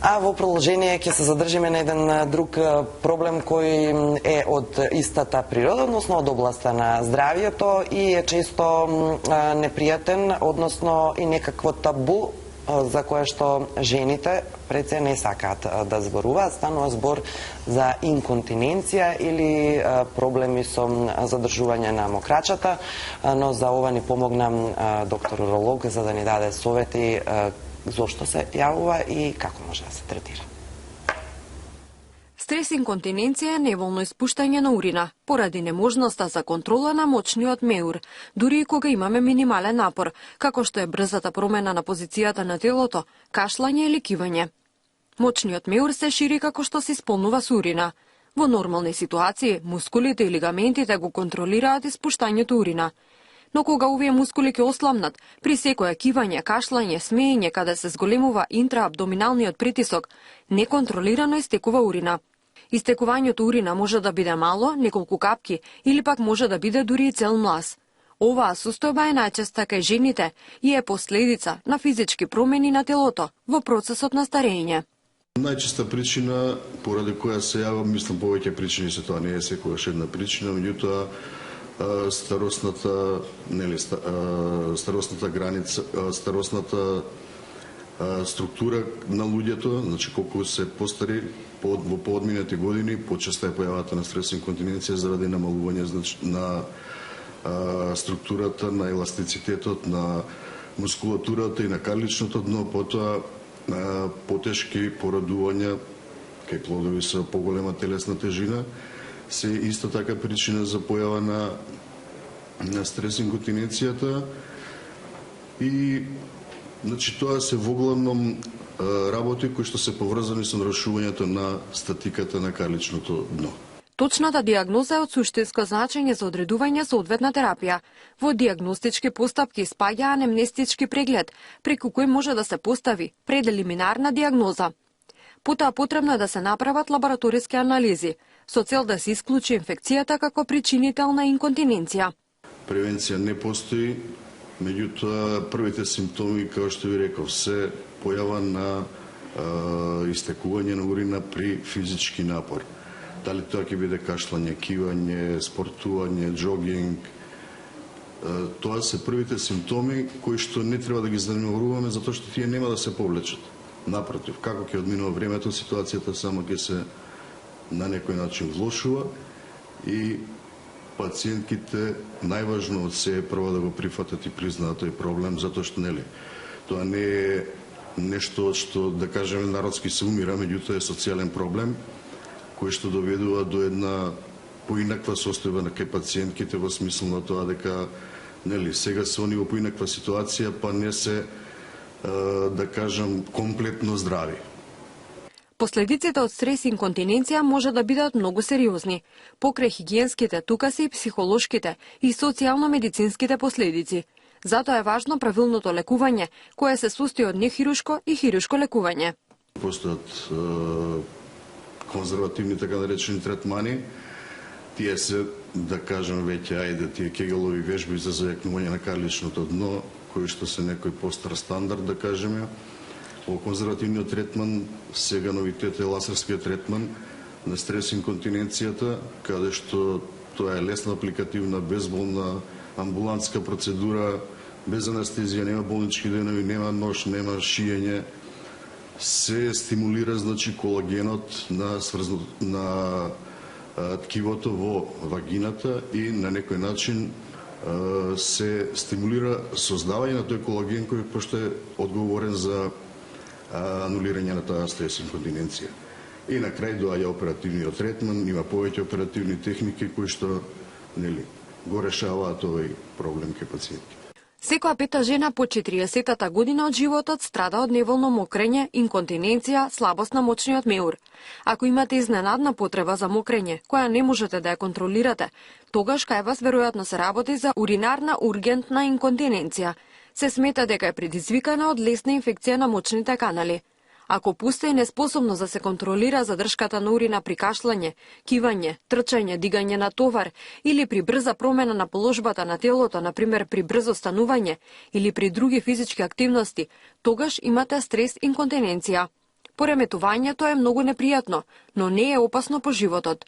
А во продолжение ќе се задржиме на еден друг проблем кој е од истата природа, односно од областа на здравието и е често непријатен, односно и некакво табу за кое што жените пред се не сакаат да зборуваат. Станува збор за инконтиненција или проблеми со задржување на мокрачата, но за ова ни помогна доктор уролог за да ни даде совети зошто се јавува и како може да се третира. Стрес инконтиненција е неволно испуштање на урина, поради неможноста за контрола на мочниот меур, дури и кога имаме минимален напор, како што е брзата промена на позицијата на телото, кашлање или кивање. Мочниот меур се шири како што се исполнува со урина. Во нормални ситуации, мускулите и лигаментите го контролираат испуштањето урина. Но кога овие мускули ќе осламнат, при секое кивање, кашлање, смеење, каде се зголемува интраабдоминалниот притисок, неконтролирано истекува урина. Истекувањето урина може да биде мало, неколку капки, или пак може да биде дури и цел млаз. Оваа состојба е најчеста кај жените и е последица на физички промени на телото во процесот на старење. Најчеста причина поради која се јава, мислам повеќе причини се тоа, не е секогаш една причина, меѓутоа старосната граница, старосната структура на луѓето, значи колку се постари во поодминати години, почеста е појавата на стрес инконтиненција заради намалување на структурата, на еластицитетот, на мускулатурата и на карличното дно, потоа потешки порадувања кај плодови со поголема телесна тежина, се исто така причина за појава на стрес инконтиненцијата и значи тоа се воглавном работи кои што се поврзани со нарушувањето на статиката на карличното дно. Точната диагноза е од суштинско значење за одредување соодветна терапија. Во диагностички постапки спаѓа анемнестички преглед, преку кој може да се постави пределиминарна диагноза. Потоа потребно е да се направат лабораториски анализи, со цел да се исклучи инфекцијата како причинител на инконтиненција. Превенција не постои, меѓутоа првите симптоми, како што ви реков, се појава на истекување на урина при физички напор. Дали тоа ќе биде кашлање, кивање, спортување, џогинг. Тоа се првите симптоми кои што не треба да ги занемаруваме, затоа што тие нема да се повлечат. Напротив, како ќе одминува времето, ситуацијата само ќе се на некој начин влошува и пациентките најважно од се е прво да го прифатат и признаат тој проблем, затоа што тоа не е нешто што, да кажеме, народски се умира, меѓутоа е социјален проблем кој што доведува до една поинаква состојба на кај пациентките во смисла на тоа дека сега се они во поинаква ситуација, па не се да кажам комплетно здрави. Последиците од стрес и инконтиненција може да бидат многу сериозни, покрај хигиенските, тука се и психолошките и социјално-медицинските последици. Затоа е важно правилното лекување, кое се состои од нехирушко и хирушко лекување. Постојат конзервативни така наречени третмани, тие се, да кажем веќе, тие кегелови вежби за зајакнување на карличното дно, кои што се некој постар стандард, да кажеме. Во конзервативниот третман, сега новитет е лазерскиот третман на стрес инконтиненцијата, каде што тоа е лесна, апликативна, безболна, амбулантска процедура, без анестезија, нема болнички денови, нема нож, нема шиење. Се стимулира, значи, колагенот на ткивото во вагината и на некој начин се стимулира создавање на тој колаген кој пошто е одговорен за анулирање на таа стрес инконтиненција. И на крај доаѓа оперативниот третман, има повеќе оперативни техники кои што го решаваат овој проблем кај пациентки. Секоја пета жена по 40-та година од животот страда од неволно мокрење, инконтиненција, слабост на мочниот меур. Ако имате изненадна потреба за мокрење, која не можете да ја контролирате, тогаш кај вас веројатно се работи за уринарна ургентна инконтиненција. Се смета дека е предизвикана од лесна инфекција на мочните канали. Ако постои неспособност да се контролира задршката на урина при кашлање, кивање, трчање, дигање на товар или при брза промена на положбата на телото, например при брзо станување или при други физички активности, тогаш имате стрес инконтиненција. Пореметувањето е многу непријатно, но не е опасно по животот.